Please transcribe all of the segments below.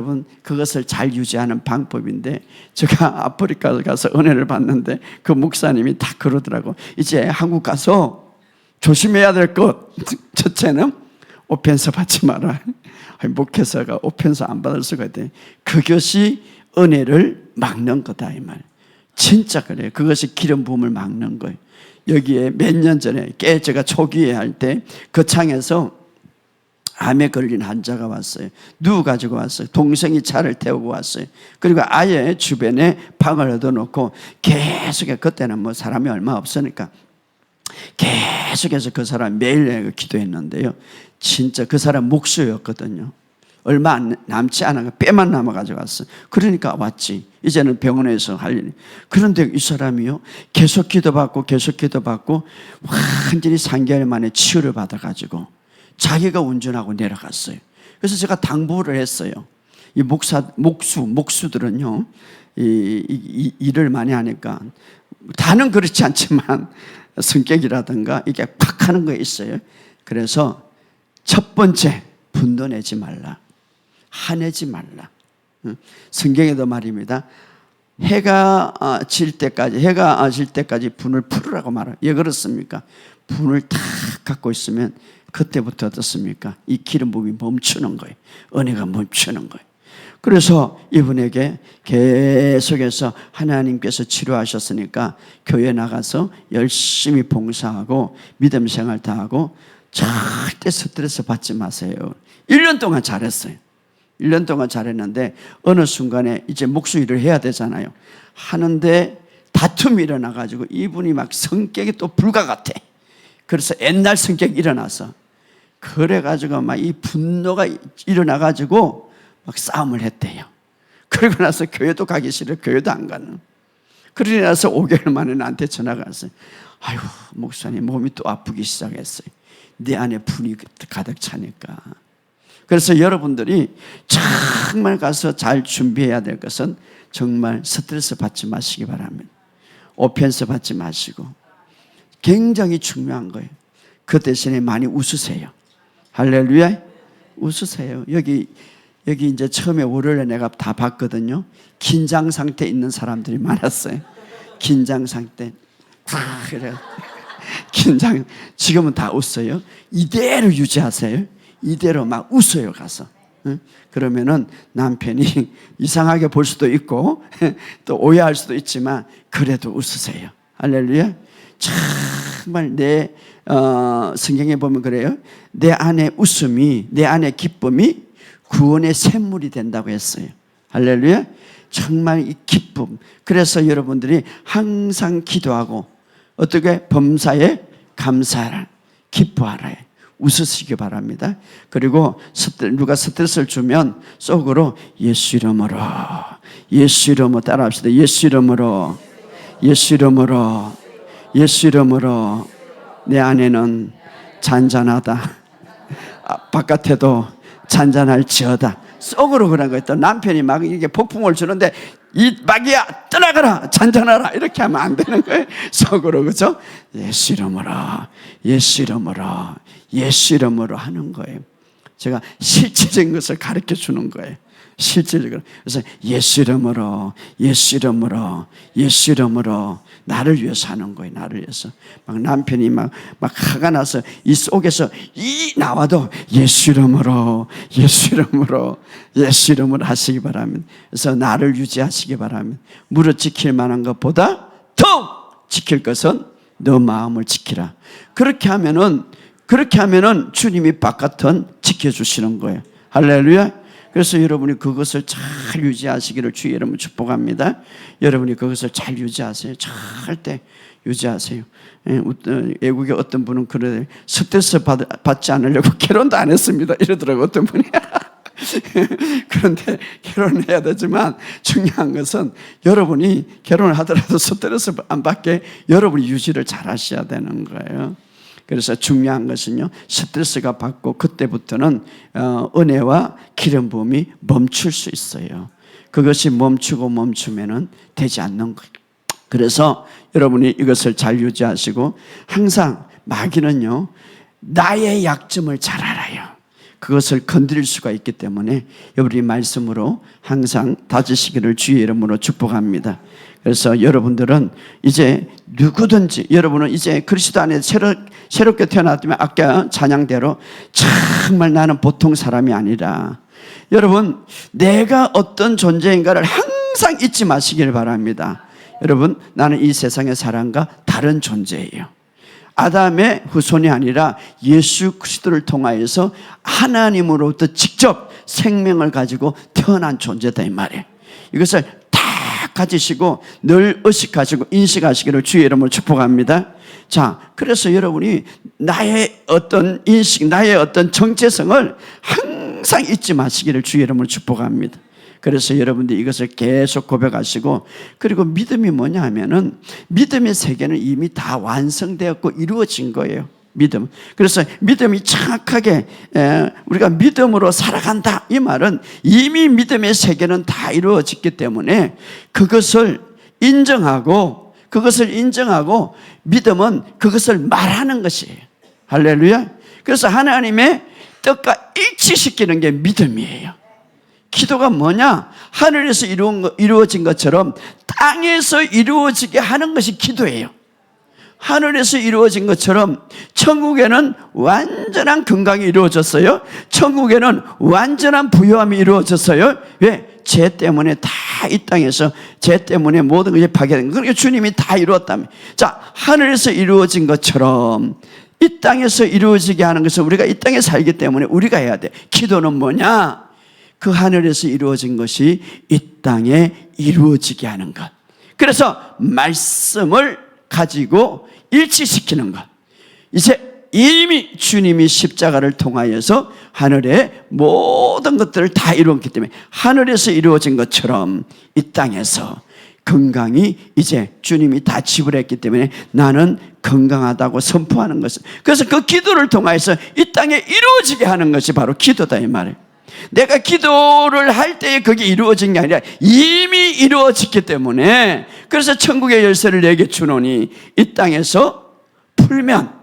여러분, 그것을 잘 유지하는 방법인데, 제가 아프리카 가서 은혜를 받는데 그 목사님이 다 그러더라고. 이제 한국 가서 조심해야 될 것, 첫째는 오펜서 받지 마라. 목회자가 오펜서 안 받을 수가 있대. 그것이 은혜를 막는 거다, 이 말. 진짜 그래요. 그것이 기름 부음을 막는 거예요. 여기에 몇 년 전에 제가 초기에 할 때 거창에서 암에 걸린 환자가 왔어요. 누구 가지고 왔어요? 동생이 차를 태우고 왔어요. 그리고 아예 주변에 방을 얻어놓고 계속해서, 그때는 뭐 사람이 얼마 없으니까 계속해서 그 사람 매일 기도했는데요. 진짜 그 사람 목수였거든요. 얼마 남지 않아, 뼈만 남아가지고 왔어. 그러니까 왔지. 이제는 병원에서 할 일이. 그런데 이 사람이요, 계속 기도받고 완전히 3개월 만에 치유를 받아가지고 자기가 운전하고 내려갔어요. 그래서 제가 당부를 했어요. 이 목수들은요, 일을 많이 하니까, 다는 그렇지 않지만 성격이라든가 이게 팍 하는 거 있어요. 그래서 첫 번째, 분도 내지 말라. 화내지 말라. 성경에도 말입니다. 해가 질 때까지 분을 풀으라고 말해요. 왜 그렇습니까? 분을 탁 갖고 있으면 그때부터 어떻습니까? 이 기름 부음이 멈추는 거예요. 은혜가 멈추는 거예요. 그래서 이분에게 계속해서 하나님께서 치료하셨으니까 교회 나가서 열심히 봉사하고 믿음 생활 다 하고 절대 스트레스 받지 마세요. 1년 동안 잘했어요. 1년 동안 잘했는데 어느 순간에 이제 목수 일을 해야 되잖아요. 하는데 다툼이 일어나가지고 이분이 막 성격이 또 불과 같아. 그래서 옛날 성격이 일어나서, 그래가지고 막 이 분노가 일어나가지고 막 싸움을 했대요. 그러고 나서 교회도 가기 싫어. 교회도 안 가는. 그러고 나서 5개월 만에 나한테 전화가 왔어요. 아유, 목사님 몸이 또 아프기 시작했어요. 내 안에 분이 가득 차니까. 그래서 여러분들이 정말 가서 잘 준비해야 될 것은 정말 스트레스 받지 마시기 바랍니다. 오펜스 받지 마시고, 굉장히 중요한 거예요. 그 대신에 많이 웃으세요. 할렐루야. 웃으세요. 여기 이제 처음에 월요일에 내가 다 봤거든요. 긴장 상태에 있는 사람들이 많았어요. 긴장 상태. 그래요. 긴장. 지금은 다 웃어요. 이대로 유지하세요. 이대로 막 웃어요, 가서. 그러면은 남편이 이상하게 볼 수도 있고 또 오해할 수도 있지만 그래도 웃으세요. 할렐루야. 정말 성경에 보면 그래요. 내 안에 웃음이, 내 안에 기쁨이 구원의 샘물이 된다고 했어요. 할렐루야. 정말 이 기쁨. 그래서 여러분들이 항상 기도하고 어떻게 범사에 감사하라, 기뻐하라, 웃으시기 바랍니다. 그리고 누가 스트레스를 주면 속으로 예수 이름으로, 예수 이름으로 따라합시다. 예수 이름으로, 예수 이름으로, 예수 이름으로. 내 안에는 잔잔하다. 바깥에도 잔잔할지어다. 속으로 그런 거예요. 또 남편이 막 이게 폭풍을 주는데 이 마귀야 떠나가라, 잔잔하라, 이렇게 하면 안 되는 거예요. 속으로. 그죠? 예수 이름으로, 예수 이름으로, 예수 이름으로 하는 거예요. 제가 실질적인 것을 가르쳐 주는 거예요. 실질적으로. 그래서 예수 이름으로, 예수 이름으로, 예수 이름으로. 나를 위해서 하는 거예요. 나를 위해서. 막 남편이 막 화가 나서 이 속에서 나와도 예수 이름으로, 예수 이름으로, 예수 이름으로 하시기 바랍니다. 그래서 나를 유지하시기 바랍니다. 무릇 지킬 만한 것보다 더 지킬 것은 너 마음을 지키라. 그렇게 하면은 주님이 바깥은 지켜주시는 거예요. 할렐루야. 그래서 여러분이 그것을 잘 유지하시기를 주의 이름으로 축복합니다. 여러분이 그것을 잘 유지하세요. 절대 유지하세요. 외국에 어떤 분은 그래, 스트레스 받지 않으려고 결혼도 안 했습니다, 이러더라고요, 어떤 분이. 그런데 결혼을 해야 되지만 중요한 것은 여러분이 결혼을 하더라도 스트레스 안 받게 여러분이 유지를 잘 하셔야 되는 거예요. 그래서 중요한 것은요, 스트레스가 받고 그때부터는 은혜와 기름 부음이 멈출 수 있어요. 그것이 멈추면은 되지 않는 거예요. 그래서 여러분이 이것을 잘 유지하시고, 항상 마귀는요, 나의 약점을 잘 알아요. 그것을 건드릴 수가 있기 때문에 우리 말씀으로 항상 다지시기를 주의 이름으로 축복합니다. 그래서 여러분들은 이제 누구든지, 여러분은 이제 그리스도 안에 새롭게 태어났다면 아까 찬양대로 정말 나는 보통 사람이 아니라, 여러분 내가 어떤 존재인가를 항상 잊지 마시길 바랍니다. 여러분, 나는 이 세상의 사람과 다른 존재예요. 아담의 후손이 아니라 예수 그리스도를 통하여서 하나님으로부터 직접 생명을 가지고 태어난 존재다 이 말이에요. 이것을 다 가지시고 늘 의식하시고 인식하시기를 주의 이름으로 축복합니다. 자, 그래서 여러분이 나의 어떤 인식, 나의 어떤 정체성을 항상 잊지 마시기를 주의 이름으로 축복합니다. 그래서 여러분들이 이것을 계속 고백하시고, 그리고 믿음이 뭐냐 하면은 믿음의 세계는 이미 다 완성되었고 이루어진 거예요. 믿음. 그래서 믿음이 정확하게 우리가 믿음으로 살아간다 이 말은 이미 믿음의 세계는 다 이루어졌기 때문에 그것을 인정하고 믿음은 그것을 말하는 것이에요. 할렐루야. 그래서 하나님의 뜻과 일치시키는 게 믿음이에요. 기도가 뭐냐? 하늘에서 이루어진 것처럼 땅에서 이루어지게 하는 것이 기도예요. 하늘에서 이루어진 것처럼 천국에는 완전한 건강이 이루어졌어요. 천국에는 완전한 부요함이 이루어졌어요. 왜? 죄 때문에 다 이 땅에서 죄 때문에 모든 것이 파괴된 거예요. 그러니까 주님이 다 이루었다며. 자, 하늘에서 이루어진 것처럼 이 땅에서 이루어지게 하는 것은 우리가 이 땅에 살기 때문에 우리가 해야 돼. 기도는 뭐냐? 그 하늘에서 이루어진 것이 이 땅에 이루어지게 하는 것. 그래서 말씀을 가지고 일치시키는 것. 이제 이미 주님이 십자가를 통하여서 하늘의 모든 것들을 다 이루었기 때문에 하늘에서 이루어진 것처럼 이 땅에서 건강이 이제 주님이 다 지불했기 때문에 나는 건강하다고 선포하는 것은, 그래서 그 기도를 통하여서 이 땅에 이루어지게 하는 것이 바로 기도다 이 말이에요. 내가 기도를 할 때에 그게 이루어진 게 아니라 이미 이루어졌기 때문에, 그래서 천국의 열쇠를 내게 주노니 이 땅에서 풀면,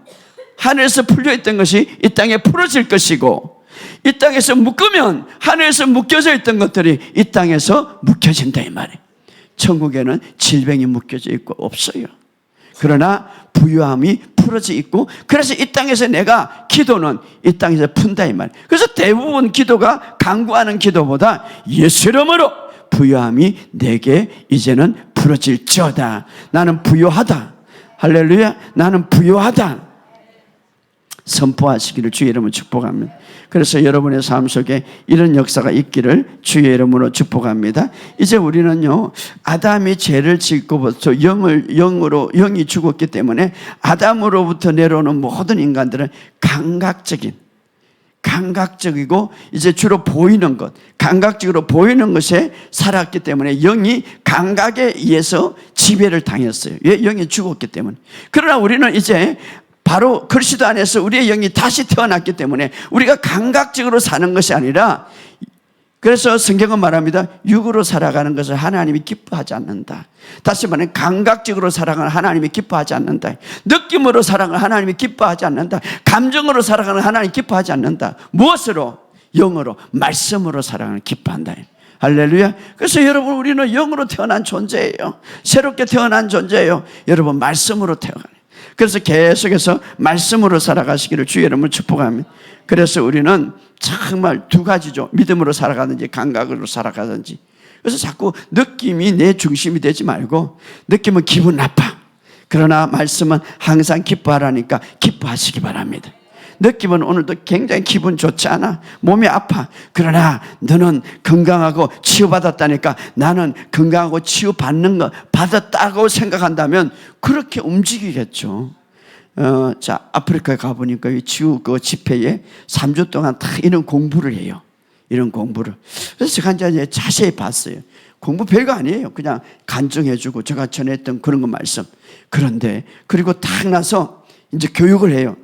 하늘에서 풀려있던 것이 이 땅에 풀어질 것이고, 이 땅에서 묶으면 하늘에서 묶여져 있던 것들이 이 땅에서 묶여진다 이 말이에요. 천국에는 질병이 묶여져 있고 없어요. 그러나 부유함이 풀어져 있고, 그래서 이 땅에서 내가 기도는 이 땅에서 푼다 이 말. 그래서 대부분 기도가 간구하는 기도보다 예수 이름으로 부유함이 내게 이제는 풀어질지어다. 나는 부유하다. 할렐루야. 나는 부유하다. 선포하시기를 주의 이름으로 축복합니다. 그래서 여러분의 삶 속에 이런 역사가 있기를 주의 이름으로 축복합니다. 이제 우리는요, 아담이 죄를 짓고부터 영이 죽었기 때문에 아담으로부터 내려오는 모든 인간들은 감각적이고 이제 주로 보이는 것, 감각적으로 보이는 것에 살았기 때문에 영이 감각에 의해서 지배를 당했어요. 왜? 영이 죽었기 때문에. 그러나 우리는 이제 바로 그리스도 안에서 우리의 영이 다시 태어났기 때문에 우리가 감각적으로 사는 것이 아니라, 그래서 성경은 말합니다. 육으로 살아가는 것을 하나님이 기뻐하지 않는다. 다시 말하면 감각적으로 살아가는 하나님이 기뻐하지 않는다. 느낌으로 살아가는 하나님이 기뻐하지 않는다. 감정으로 살아가는 하나님이 기뻐하지 않는다. 무엇으로? 영으로, 말씀으로 살아가는 기뻐한다. 할렐루야. 그래서 여러분, 우리는 영으로 태어난 존재예요. 새롭게 태어난 존재예요. 여러분, 말씀으로 태어나요. 그래서 계속해서 말씀으로 살아가시기를 주의 이름으로 축복합니다. 그래서 우리는 정말 두 가지죠. 믿음으로 살아가든지 감각으로 살아가든지. 그래서 자꾸 느낌이 내 중심이 되지 말고, 느낌은 기분 나빠. 그러나 말씀은 항상 기뻐하라니까 기뻐하시기 바랍니다. 느낌은 오늘도 굉장히 기분 좋지 않아. 몸이 아파. 그러나 너는 건강하고 치유받았다니까 나는 건강하고 치유받는 거 받았다고 생각한다면 그렇게 움직이겠죠. 자, 아프리카에 가보니까 이 치유 그 집회에 3주 동안 다 이런 공부를 해요. 이런 공부를. 그래서 제가 이제 자세히 봤어요. 공부 별거 아니에요. 그냥 간증해주고 제가 전했던 그런 거 말씀. 그런데 그리고 딱 나서 이제 교육을 해요.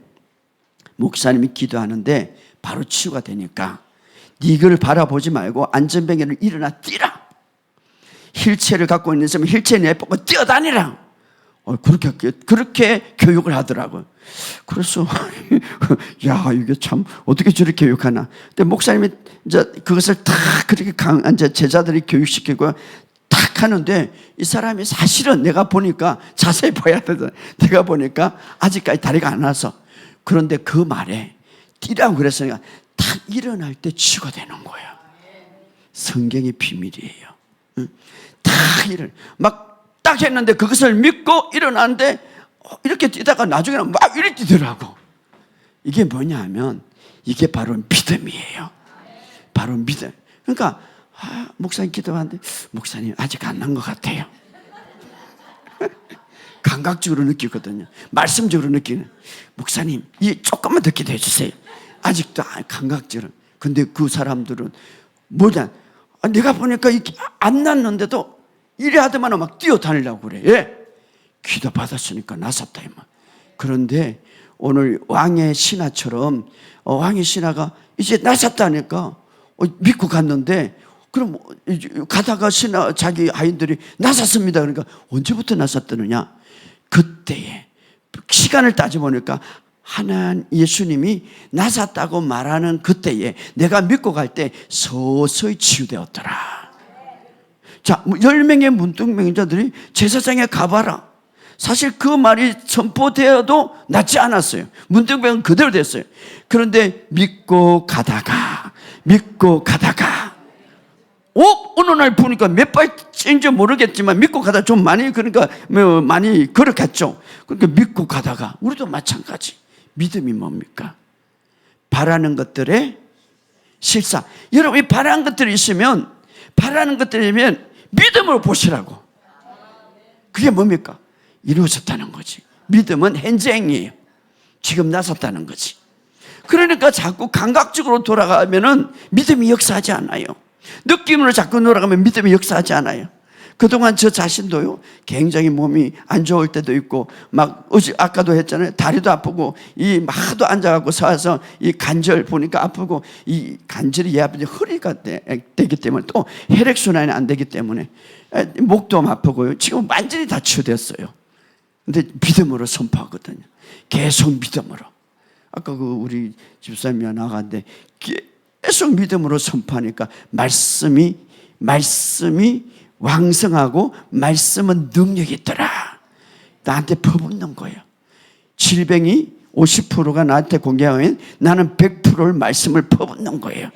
목사님이 기도하는데 바로 치유가 되니까 이걸 바라보지 말고 안전뱅이를 일어나 뛰라. 휠체어를 갖고 있는 사람은 휠체어 내뻗고 뛰어다니라. 그렇게 교육을 하더라고요. 그래서 야, 이게 참 어떻게 저렇게 교육하나. 근데 목사님이 이제 그것을 다 그렇게 이제 제자들이 교육시키고 딱 하는데, 이 사람이 사실은 내가 보니까 자세히 봐야 되잖아요. 내가 보니까 아직까지 다리가 안 와서. 그런데 그 말에 뛰라고 그랬으니까 딱 일어날 때 치유되는 거예요. 성경의 비밀이에요. 딱 했는데 그것을 믿고 일어났는데 이렇게 뛰다가 나중에는 막 이렇게 뛰더라고. 이게 뭐냐면 이게 바로 믿음이에요. 바로 믿음. 그러니까 목사님 기도하는데 목사님 아직 안 난 것 같아요. 감각적으로 느끼거든요. 말씀적으로 느끼는. 목사님 이 조금만 더 기도해 주세요. 아직도 감각적으로. 근데 그 사람들은 뭐냐, 내가 보니까 안 났는데도 이래 하더만 막 뛰어다니려고 그래. 예? 기도 받았으니까 났었다 이 말. 그런데 오늘 왕의 신하처럼 왕의 신하가 이제 났었다니까 믿고 갔는데, 그럼 가다가 자기 아이들이 났었습니다. 그러니까 언제부터 났었느냐? 그때에 시간을 따져보니까 예수님이 났었다고 말하는 그때에 내가 믿고 갈 때 서서히 치유되었더라. 자, 10명의 문둥병자들이 제사장에 가봐라. 사실 그 말이 선포되어도 낫지 않았어요. 문둥병은 그대로 됐어요. 그런데 믿고 가다가 어느 날 보니까 몇 발인지 모르겠지만 믿고 가다 좀 많이, 그러니까 많이 걸었겠죠. 그러니까 믿고 가다가, 우리도 마찬가지. 믿음이 뭡니까? 바라는 것들의 실사. 여러분이 바라는 것들이 있으면 믿음으로 보시라고. 그게 뭡니까? 이루어졌다는 거지. 믿음은 현재행이에요. 지금 나섰다는 거지. 그러니까 자꾸 감각적으로 돌아가면은 믿음이 역사하지 않아요. 느낌으로 자꾸 돌아가면 믿음이 역사하지 않아요. 그동안 저 자신도요, 굉장히 몸이 안 좋을 때도 있고, 아까도 했잖아요. 다리도 아프고, 하도 앉아갖고 서서 이 관절 보니까 아프고, 이 관절이 허리가 되기 때문에, 또 혈액순환이 안 되기 때문에, 목도 아프고요. 지금 완전히 다 치유됐어요. 근데 믿음으로 선포하거든요. 계속 믿음으로. 아까 우리 집사님이 나갔는데, 계속 믿음으로 선포하니까 말씀이 왕성하고 말씀은 능력이 있더라. 나한테 퍼붓는 거예요. 질병이 50%가 나한테 공개하면 나는 100%를 말씀을 퍼붓는 거예요.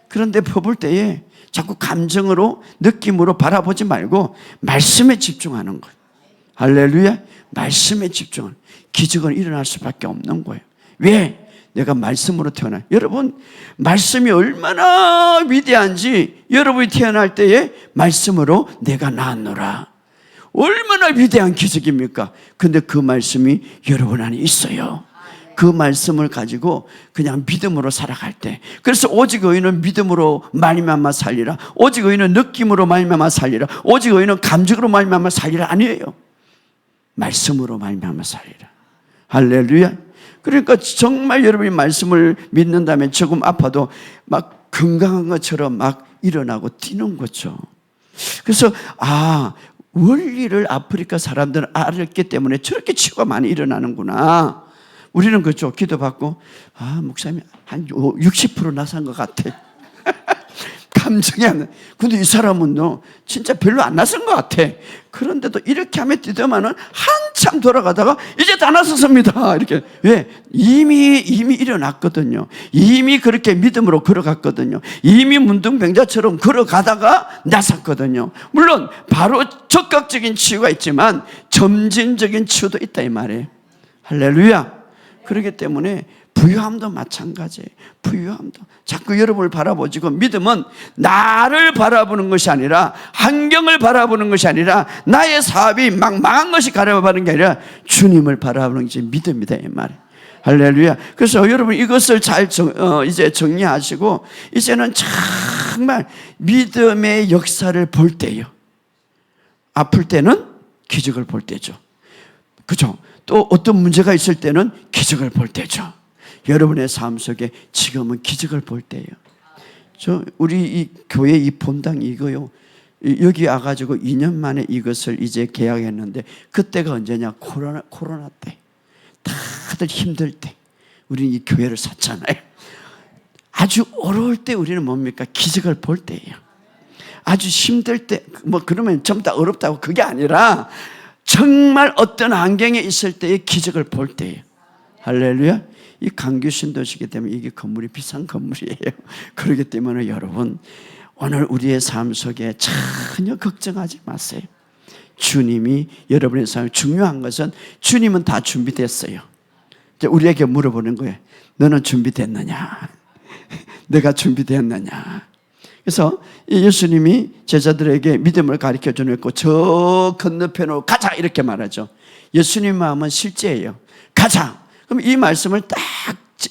그런데 퍼볼 때에 자꾸 감정으로, 느낌으로 바라보지 말고 말씀에 집중하는 거예요. 할렐루야. 말씀에 집중하는, 기적은 일어날 수밖에 없는 거예요. 왜? 내가 말씀으로 태어나. 여러분, 말씀이 얼마나 위대한지 여러분이 태어날 때에 말씀으로 내가 낳았노라. 얼마나 위대한 기적입니까? 근데 그 말씀이 여러분 안에 있어요. 그 말씀을 가지고 그냥 믿음으로 살아갈 때, 그래서 오직 의인은 믿음으로 말미암아 살리라. 오직 의인은 느낌으로 말미암아 살리라. 오직 의인은 감정으로 말미암아 살리라 아니에요. 말씀으로 말미암아 살리라. 할렐루야. 그러니까 정말 여러분이 말씀을 믿는다면 조금 아파도 막 건강한 것처럼 막 일어나고 뛰는 거죠. 그래서 원리를 아프리카 사람들은 알았기 때문에 저렇게 치유가 많이 일어나는구나. 우리는 그렇죠. 기도받고 목사님 한 60% 나산 것 같아. 감정이 안 나. 근데 이 사람은 진짜 별로 안 나선 것 같아. 그런데도 이렇게 하면 뛰더만은 한참 돌아가다가 이제 다 나섰습니다. 이렇게. 왜? 이미 일어났거든요. 이미 그렇게 믿음으로 걸어갔거든요. 이미 문둥병자처럼 걸어가다가 나섰거든요. 물론 바로 적극적인 치유가 있지만 점진적인 치유도 있다 이 말이에요. 할렐루야. 그렇기 때문에 부유함도 마찬가지예요. 부유함도. 자꾸 여러분을 바라보지고, 믿음은 나를 바라보는 것이 아니라, 환경을 바라보는 것이 아니라, 나의 사업이 막 망한 것이 바라보는 게 아니라 주님을 바라보는 것이 믿음이다 이 말이에요. 할렐루야. 그래서 여러분 이것을 잘 이제 정리하시고, 이제는 정말 믿음의 역사를 볼 때요. 아플 때는 기적을 볼 때죠. 그죠? 또 어떤 문제가 있을 때는 기적을 볼 때죠. 여러분의 삶 속에 지금은 기적을 볼 때예요. 우리 이 교회 이 본당 이거요. 여기 와가지고 2년 만에 이것을 이제 계약했는데, 그때가 언제냐? 코로나 때. 다들 힘들 때 우리는 이 교회를 샀잖아요. 아주 어려울 때 우리는 뭡니까? 기적을 볼 때예요. 아주 힘들 때, 그러면 전부 다 어렵다고 그게 아니라 정말 어떤 환경에 있을 때의 기적을 볼 때예요. 할렐루야. 이 강규 신도시기 때문에 이게 건물이 비싼 건물이에요. 그렇기 때문에 여러분, 오늘 우리의 삶 속에 전혀 걱정하지 마세요. 주님이 여러분의 삶에 중요한 것은 주님은 다 준비됐어요. 이제 우리에게 물어보는 거예요. 너는 준비됐느냐? 내가 준비되었느냐? 그래서 예수님이 제자들에게 믿음을 가르쳐 주고 저 건너편으로 가자 이렇게 말하죠. 예수님 마음은 실제예요. 가자. 그럼 이 말씀을 딱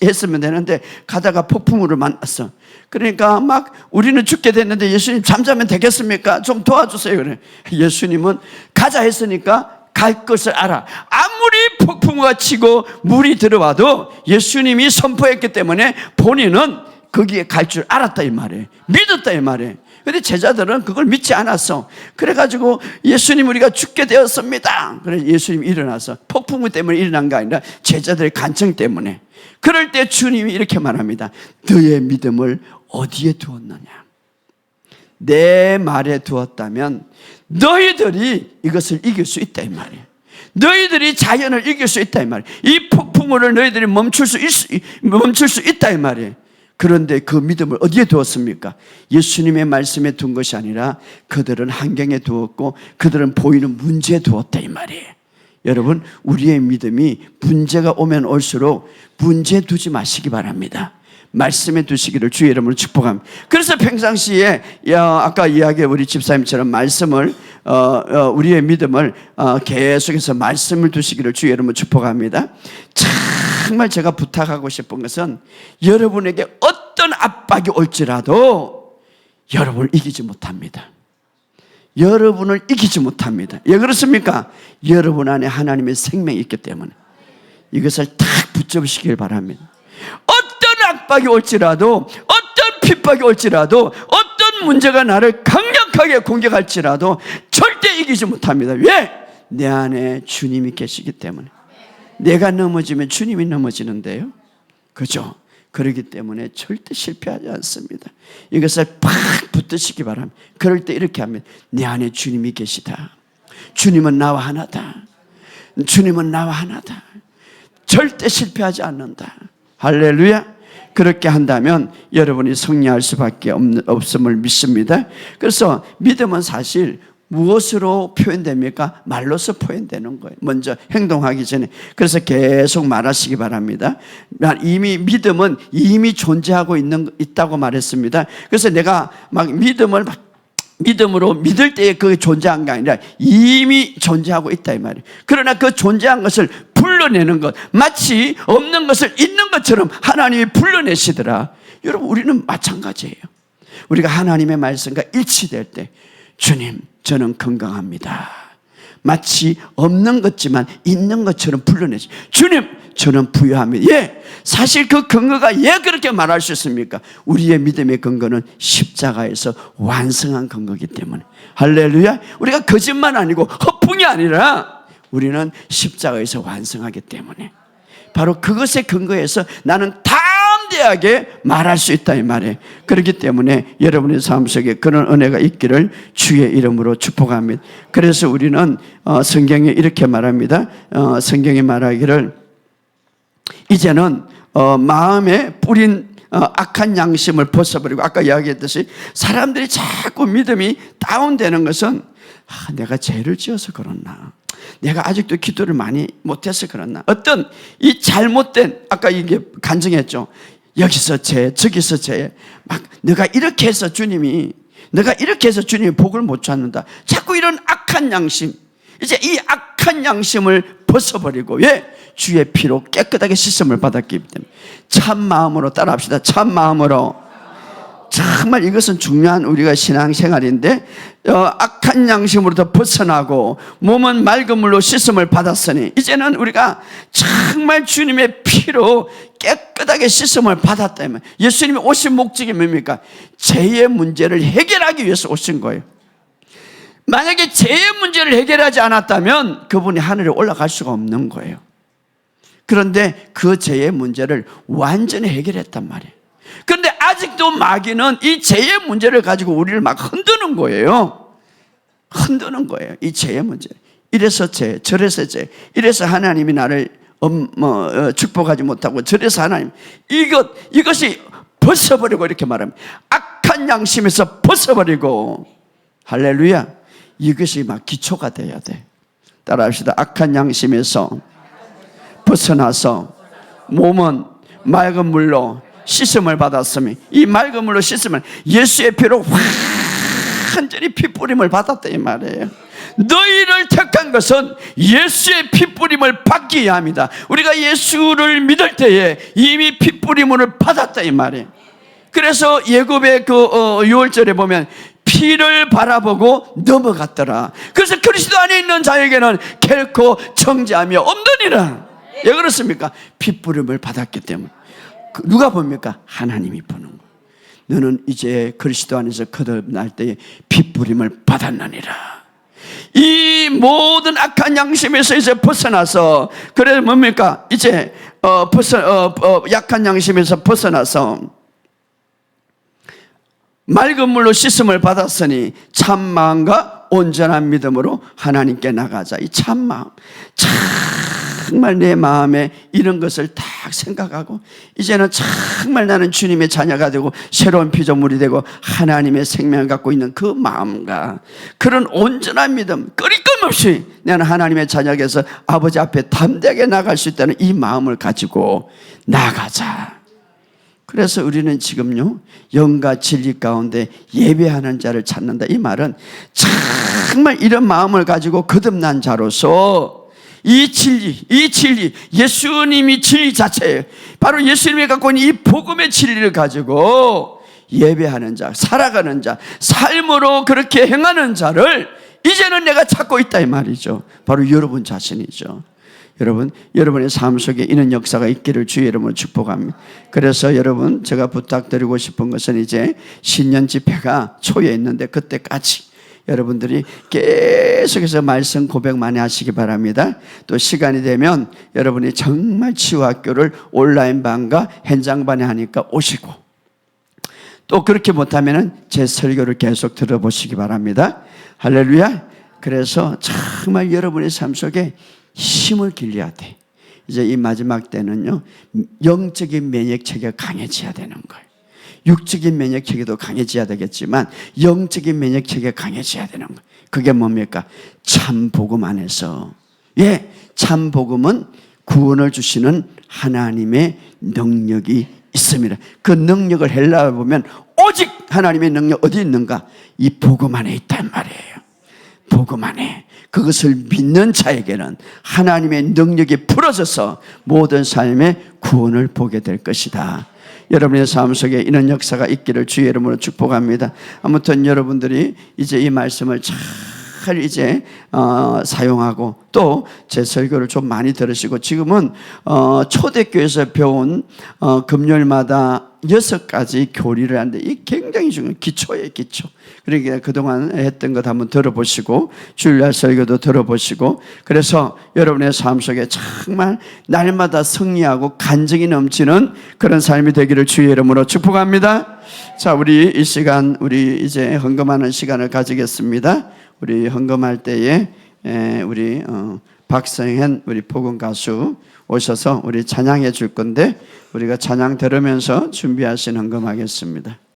했으면 되는데 가다가 폭풍우를 만났어. 그러니까 막 우리는 죽게 됐는데 예수님 잠자면 되겠습니까? 좀 도와주세요. 그래. 예수님은 가자 했으니까 갈 것을 알아. 아무리 폭풍우가 치고 물이 들어와도 예수님이 선포했기 때문에 본인은 거기에 갈 줄 알았다 이 말이에요. 믿었다 이 말이에요. 그런데 제자들은 그걸 믿지 않았어. 그래가지고 예수님 우리가 죽게 되었습니다. 그래서 예수님이 일어나서, 폭풍우 때문에 일어난 게 아니라 제자들의 간청 때문에. 그럴 때 주님이 이렇게 말합니다. 너의 믿음을 어디에 두었느냐? 내 말에 두었다면 너희들이 이것을 이길 수 있다 이 말이에요. 너희들이 자연을 이길 수 있다 이 말이에요. 이 폭풍우를 너희들이 멈출 수 있다 이 말이에요. 그런데 그 믿음을 어디에 두었습니까? 예수님의 말씀에 둔 것이 아니라 그들은 환경에 두었고 그들은 보이는 문제에 두었다 이 말이에요. 여러분, 우리의 믿음이 문제가 오면 올수록 문제에 두지 마시기 바랍니다. 말씀에 두시기를 주의 이름으로 축복합니다. 그래서 평상시에 아까 이야기한 우리 집사님처럼 말씀을 우리의 믿음을 계속해서 말씀을 두시기를 주의 이름으로 축복합니다. 정말 제가 부탁하고 싶은 것은 여러분에게 어떤 압박이 올지라도 여러분을 이기지 못합니다. 여러분을 이기지 못합니다. 왜 그렇습니까? 여러분 안에 하나님의 생명이 있기 때문에. 이것을 딱 붙잡으시길 바랍니다. 어떤 압박이 올지라도, 어떤 핍박이 올지라도, 어떤 문제가 나를 강력하게 공격할지라도 절대 이기지 못합니다. 왜? 내 안에 주님이 계시기 때문에. 내가 넘어지면 주님이 넘어지는데요. 그죠? 그렇기 때문에 절대 실패하지 않습니다. 이것을 팍 붙드시기 바랍니다. 그럴 때 이렇게 하면, 내 안에 주님이 계시다. 주님은 나와 하나다. 주님은 나와 하나다. 절대 실패하지 않는다. 할렐루야. 그렇게 한다면 여러분이 승리할 수밖에 없음을 믿습니다. 그래서 믿음은 사실 무엇으로 표현됩니까? 말로서 표현되는 거예요. 먼저 행동하기 전에. 그래서 계속 말하시기 바랍니다. 이미 믿음은 이미 존재하고 있다고 말했습니다. 그래서 내가 막 믿음으로 믿을 때에 그게 존재한 게 아니라 이미 존재하고 있다 이 말이에요. 그러나 그 존재한 것을 불러내는 것, 마치 없는 것을 있는 것처럼 하나님이 불러내시더라. 여러분, 우리는 마찬가지예요. 우리가 하나님의 말씀과 일치될 때, 주님, 저는 건강합니다. 마치 없는 것지만 있는 것처럼 불러내시. 주님, 저는 부유합니다. 예, 사실 그 근거가 왜 그렇게 말할 수 있습니까? 우리의 믿음의 근거는 십자가에서 완성한 근거이기 때문에. 할렐루야. 우리가 거짓말 아니고 허풍이 아니라 우리는 십자가에서 완성하기 때문에, 바로 그것에 근거해서 나는 담대하게 말할 수 있다 이 말이에요. 그렇기 때문에 여러분의 삶 속에 그런 은혜가 있기를 주의 이름으로 축복합니다. 그래서 우리는 성경에 이렇게 말합니다. 성경에 말하기를, 이제는 마음에 뿌린 악한 양심을 벗어버리고, 아까 이야기했듯이 사람들이 자꾸 믿음이 다운되는 것은 내가 죄를 지어서 그렇나, 내가 아직도 기도를 많이 못해서 그렇나, 어떤 이 잘못된, 아까 이게 간증했죠. 여기서 죄, 저기서 죄, 막 내가 이렇게 해서 주님이 복을 못 찾는다. 자꾸 이런 악한 양심, 이제 이 악한 양심을 벗어버리고, 왜? 주의 피로 깨끗하게 씻음을 받았기 때문에 참 마음으로 따라합시다. 참 마음으로. 정말 이것은 중요한 우리가 신앙생활인데, 악한 양심으로부터 벗어나고 몸은 맑은 물로 씻음을 받았으니 이제는 우리가 정말 주님의 피로 깨끗하게 씻음을 받았다면, 예수님이 오신 목적이 뭡니까? 죄의 문제를 해결하기 위해서 오신 거예요. 만약에 죄의 문제를 해결하지 않았다면 그분이 하늘에 올라갈 수가 없는 거예요. 그런데 그 죄의 문제를 완전히 해결했단 말이에요. 그런데 아직도 마귀는 이 죄의 문제를 가지고 우리를 막 흔드는 거예요. 흔드는 거예요. 이 죄의 문제. 이래서 죄, 저래서 죄, 이래서 하나님이 나를 축복하지 못하고, 저래서 하나님, 이것이 벗어버리고, 이렇게 말합니다. 악한 양심에서 벗어버리고, 할렐루야. 이것이 막 기초가 돼야 돼. 따라합시다. 악한 양심에서 벗어나서 몸은 맑은 물로 씻음을 받았으니, 이 맑은 물로 씻으면 예수의 피로 완전히 피뿌림을 받았다 이 말이에요. 너희를 택한 것은 예수의 피뿌림을 받기 위함이다. 우리가 예수를 믿을 때에 이미 피뿌림을 받았다 이 말이에요. 그래서 예굽의 그 6월절에 보면 피를 바라보고 넘어갔더라. 그래서 그리스도 안에 있는 자에게는 결코 정죄함이 없느니라. 왜 그렇습니까? 피뿌림을 받았기 때문에. 누가 봅니까? 하나님이 보는 거예요. 너는 이제 그리스도 안에서 거듭날 때에 피뿌림을 받았느니라. 이 모든 악한 양심에서 이제 벗어나서, 그래서 뭡니까? 이제 약한 양심에서 벗어나서 맑은 물로 씻음을 받았으니 참마음과 온전한 믿음으로 하나님께 나가자. 이 참마음, 정말 내 마음에 이런 것을 딱 생각하고, 이제는 정말 나는 주님의 자녀가 되고 새로운 피조물이 되고 하나님의 생명을 갖고 있는 그 마음과 그런 온전한 믿음, 끊임 없이 나는 하나님의 자녀에게서 아버지 앞에 담대하게 나갈 수 있다는 이 마음을 가지고 나가자. 그래서 우리는 지금요, 영과 진리 가운데 예배하는 자를 찾는다. 이 말은 정말 이런 마음을 가지고 거듭난 자로서 이 진리, 예수님이 진리 자체예요. 바로 예수님이 갖고 있는 이 복음의 진리를 가지고 예배하는 자, 살아가는 자, 삶으로 그렇게 행하는 자를 이제는 내가 찾고 있다 이 말이죠. 바로 여러분 자신이죠. 여러분, 여러분의 삶 속에 이런 역사가 있기를 주의 이름으로 축복합니다. 그래서 여러분, 제가 부탁드리고 싶은 것은 이제 신년 집회가 초에 있는데 그때까지 여러분들이 계속해서 말씀 고백 많이 하시기 바랍니다. 또 시간이 되면 여러분이 정말 치유학교를 온라인반과 현장반에 하니까 오시고, 또 그렇게 못하면 제 설교를 계속 들어보시기 바랍니다. 할렐루야. 그래서 정말 여러분의 삶 속에 힘을 길러야 돼. 이제 이 마지막 때는요, 영적인 면역체계가 강해져야 되는 거예요. 육적인 면역체계도 강해져야 되겠지만 영적인 면역체계가 강해져야 되는 거예요. 그게 뭡니까? 참 복음 안에서. 예, 참 복음은 구원을 주시는 하나님의 능력이 있습니다. 그 능력을 헬라어로 보면 오직 하나님의 능력 어디 있는가? 이 복음 안에 있단 말이에요. 복음 안에. 그것을 믿는 자에게는 하나님의 능력이 풀어져서 모든 삶의 구원을 보게 될 것이다. 여러분의 삶 속에 이런 역사가 있기를 주의 이름으로 축복합니다. 아무튼 여러분들이 이제 이 말씀을 잘 이제 사용하고 또 제 설교를 좀 많이 들으시고, 지금은 초대교회에서 배운 금요일마다 6가지 교리를 하는데 이 굉장히 중요한 기초예요, 기초. 그러니까 그동안 했던 것 한번 들어보시고 주일날 설교도 들어보시고, 그래서 여러분의 삶 속에 정말 날마다 승리하고 간증이 넘치는 그런 삶이 되기를 주의 이름으로 축복합니다. 자, 우리 이 시간 우리 이제 헌금하는 시간을 가지겠습니다. 우리 헌금할 때에 우리 박성현 우리 복음 가수 오셔서 우리 찬양해 줄 건데 우리가 찬양 들으면서 준비하신 헌금하겠습니다.